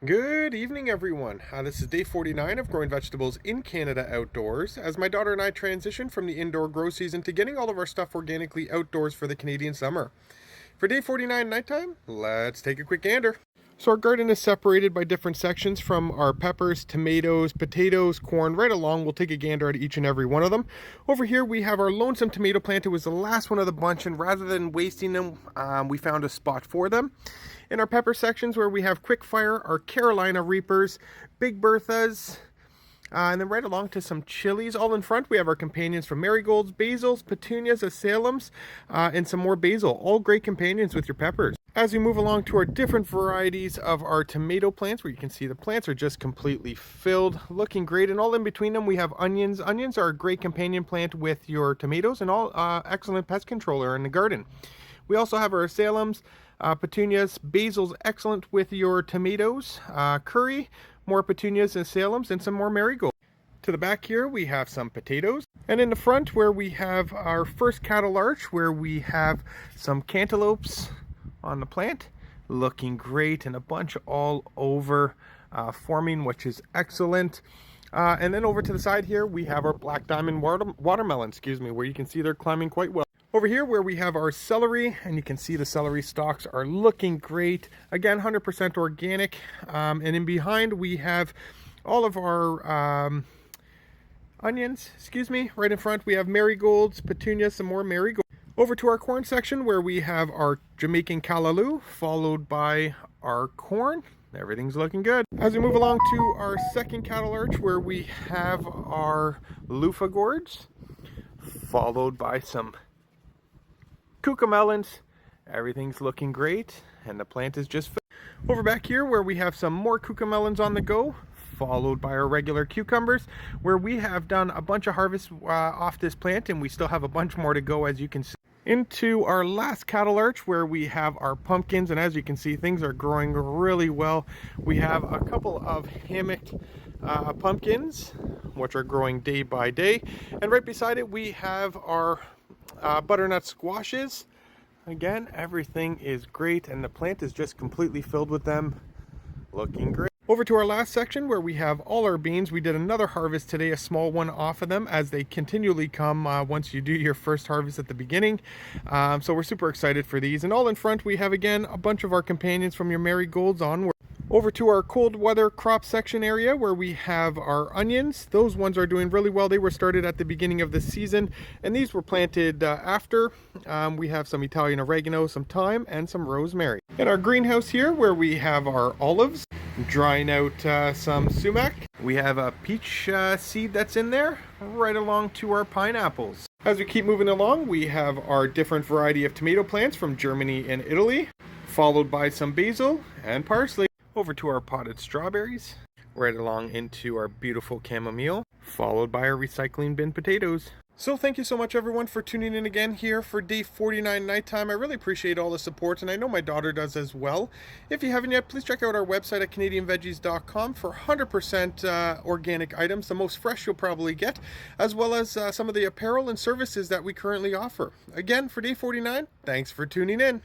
Good evening, everyone. This is day 49 of growing vegetables in Canada outdoors, as my daughter and I transition from the indoor grow season to getting all of our stuff organically outdoors for the Canadian summer. For day 49 nighttime, let's take a quick gander. So our garden is separated by different sections from our peppers, tomatoes, potatoes, corn, right along. We'll take a gander at each and every one of them. Over here we have our lonesome tomato plant. It was the last one of the bunch, and rather than wasting them, we found a spot for them. In our pepper sections where we have Quickfire, our Carolina Reapers, Big Berthas, and then right along to some chilies. All in front, we have our companions from marigolds, basils, petunias, asalums, and some more basil. All great companions with your peppers. As we move along to our different varieties of our tomato plants, where you can see the plants are just completely filled, looking great. And all in between them, we have onions. Onions are a great companion plant with your tomatoes and all excellent pest controller in the garden. We also have our asalums, petunias, basil's excellent with your tomatoes, curry, more petunias and asalums, and some more marigolds. To the back here we have some potatoes, and in the front where we have our first cattle arch, where we have some cantaloupes on the plant, looking great, and a bunch all over forming, which is excellent. And then over to the side here we have our black diamond watermelon, where you can see they're climbing quite well. Over here where we have our celery, and you can see the celery stalks are looking great. Again, 100% organic. And in behind we have all of our onions, right in front we have marigolds, petunias, some more marigolds. Over to our corn section where we have our Jamaican callaloo, followed by our corn. Everything's looking good. As we move along to our second cattle arch where we have our loofah gourds, followed by some cucamelons. Everything's looking great, and the plant is just filled. Over back here where we have some more cucamelons on the go, followed by our regular cucumbers, where we have done a bunch of harvests off this plant, and we still have a bunch more to go, as you can see. Into our last cattle arch where we have our pumpkins, and as you can see, things are growing really well. We have a couple of hammock pumpkins, which are growing day by day, and right beside it we have our butternut squashes. Again, everything is great, and the plant is just completely filled with them, looking great. Over to our last section where we have all our beans. We did another harvest today, a small one off of them, as they continually come once you do your first harvest at the beginning. So we're super excited for these. And all in front we have again a bunch of our companions from your marigolds onward. Over to our cold weather crop section area where we have our onions. Those ones are doing really well. They were started at the beginning of the season, and these were planted after. We have some Italian oregano, some thyme, and some rosemary. In our greenhouse here where we have our olives, drying out some sumac. We have a peach seed that's in there, right along to our pineapples. As we keep moving along, we have our different variety of tomato plants from Germany and Italy, followed by some basil and parsley. Over to our potted strawberries, right along into our beautiful chamomile, followed by our recycling bin potatoes. So thank you so much, everyone, for tuning in again here for day 49 nighttime. I really appreciate all the support, and I know my daughter does as well. If you haven't yet, please check out our website at canadianveggies.com for 100% organic items, the most fresh you'll probably get, as well as some of the apparel and services that we currently offer. Again, for day 49, thanks for tuning in.